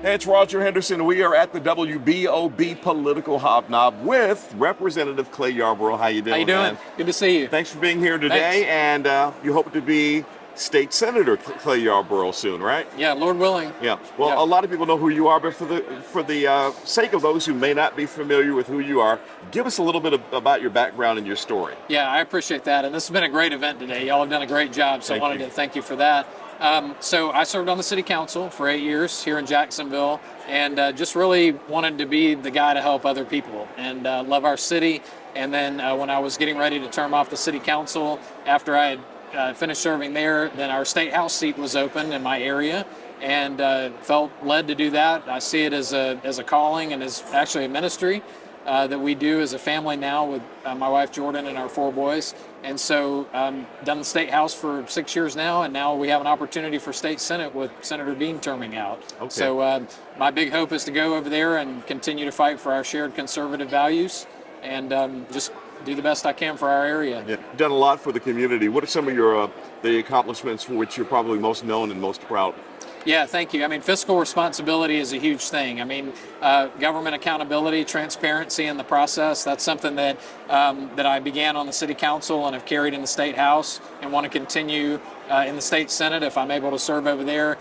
Hey, it's Roger Henderson. We are at the WBOB Political Hobnob with Representative Clay Yarborough. How you doing, How you doing? man? Good to see you. Thanks for being here today. Thanks. And you hope to be State Senator Clay Yarborough soon, right? Yeah, Lord willing. Yeah. Well, Yeah. a lot of people know who you are, but for the sake of those who may not be familiar with who you are, give us a little bit about your background and your story. Yeah, I appreciate that. And this has been a great event today. Y'all have done a great job, so I wanted to thank you for that. So I served on the city council for 8 years here in Jacksonville, and just really wanted to be the guy to help other people and love our city. And then when I was getting ready to term off the city council, after I had finished serving there, then our state house seat was open in my area, and felt led to do that. I see it as a calling and as actually a ministry that we do as a family now with my wife Jordan and our 4 boys. And so done the state house for 6 years now, and now we have an opportunity for state senate with Senator Dean terming out. Okay. So my big hope is to go over there and continue to fight for our shared conservative values, and just do the best I can for our area. Yeah, done a lot for the community. What are some of your the accomplishments for which you're probably most known and most proud? Yeah, thank you. I mean, fiscal responsibility is a huge thing. I mean, government accountability, transparency in the process, that's something that that I began on the city council and have carried in the state house and want to continue in the state senate if I'm able to serve over there.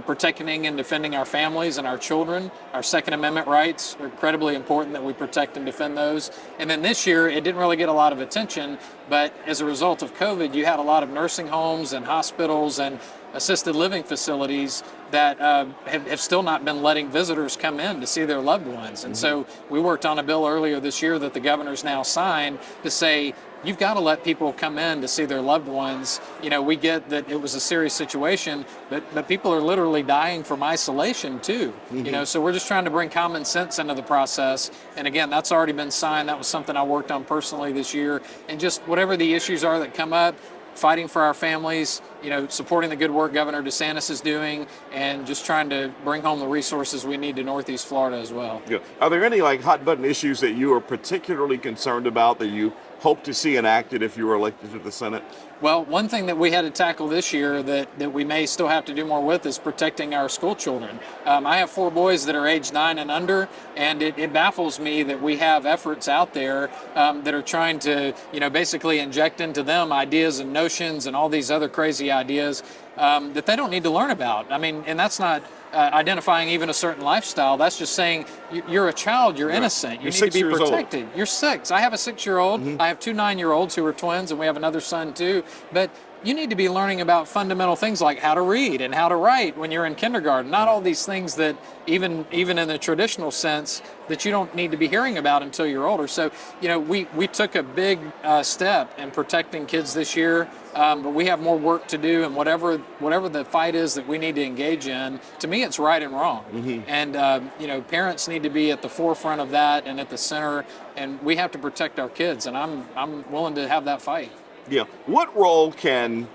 Protecting and defending our families and our children, our Second Amendment rights are incredibly important that we protect and defend those. And then this year, it didn't really get a lot of attention, but as a result of COVID, you had a lot of nursing homes and hospitals and assisted living facilities that have still not been letting visitors come in to see their loved ones. And so we worked on a bill earlier this year that the governor's now signed to say, you've got to let people come in to see their loved ones. You know, we get that it was a serious situation, but people are literally dying from isolation too. You know, so we're just trying to bring common sense into the process. And again, that's already been signed. That was something I worked on personally this year. And just whatever the issues are that come up, fighting for our families, you know, supporting the good work Governor DeSantis is doing, and just trying to bring home the resources we need to Northeast Florida as well. Yeah. Are there any like hot button issues that you are particularly concerned about that you hope to see enacted if you were elected to the Senate? Well, one thing that we had to tackle this year that we may still have to do more with is protecting our school children. I have 4 boys that are age 9 and under, and it baffles me that we have efforts out there that are trying to, you know, basically inject into them ideas and notions and all these other crazy ideas that they don't need to learn about. I mean, and that's not identifying even a certain lifestyle. That's just saying you're a child, you're innocent, you need to be protected. You're 6. I have a 6-year-old. I have 2 9-year-olds who are twins, and we have another son too. But you need to be learning about fundamental things like how to read and how to write when you're in kindergarten. Not all these things that even in the traditional sense that you don't need to be hearing about until you're older. So, you know, we took a big step in protecting kids this year, but we have more work to do. And whatever the fight is that we need to engage in, to me, it's right and wrong. And you know, parents need to be at the forefront of that and at the center. And we have to protect our kids. And I'm willing to have that fight. Yeah. What role can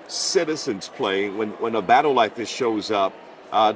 citizens play when a battle like this shows up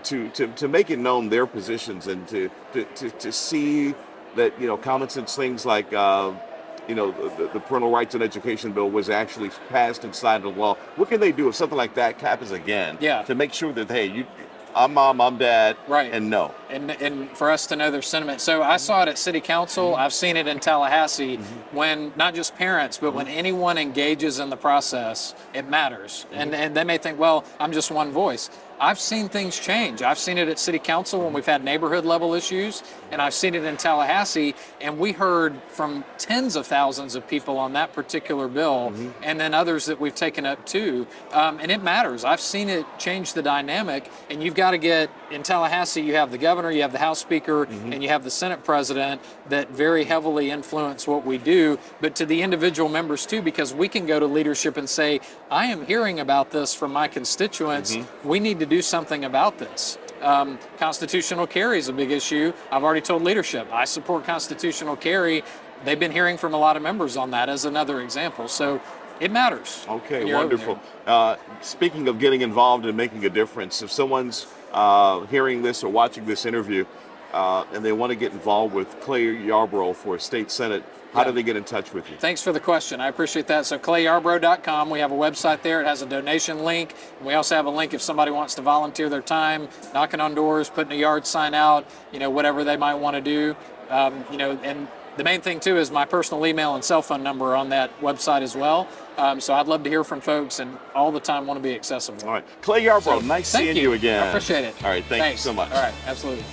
to make it known their positions and to see that, you know, common sense things like you know, the parental rights and education bill was actually passed and signed into law? What can they do if something like that happens again? Yeah. To make sure that, hey, I'm mom, I'm dad, right, and no. And for us to know their sentiment. So I saw it at City Council. I've seen it in Tallahassee when not just parents, but when anyone engages in the process, it matters. And they may think, well, I'm just one voice. I've seen things change. I've seen it at City Council when we've had neighborhood level issues, and I've seen it in Tallahassee, and we heard from tens of thousands of people on that particular bill, and then others that we've taken up too. And it matters. I've seen it change the dynamic, and you've got to get, in Tallahassee, you have the governor, you have the House Speaker, and you have the Senate President that very heavily influence what we do, but to the individual members too, because we can go to leadership and say, I am hearing about this from my constituents. We need to do something about this. Constitutional carry is a big issue. I've already told leadership, I support constitutional carry. They've been hearing from a lot of members on that as another example. So it matters. Okay, wonderful. Speaking of getting involved and making a difference, if someone's hearing this or watching this interview, and they want to get involved with Clay Yarborough for state senate, how do they get in touch with you? Thanks for the question. I appreciate that. So clayyarborough.com, we have a website there. It has a donation link. And we also have a link if somebody wants to volunteer their time, knocking on doors, putting a yard sign out, whatever they might want to do. And the main thing too is my personal email and cell phone number on that website as well. So I'd love to hear from folks, and all the time want to be accessible. All right. Clay Yarborough, nice Thank seeing you again. I appreciate it. All right. Thank you Thanks so much. All right. Absolutely.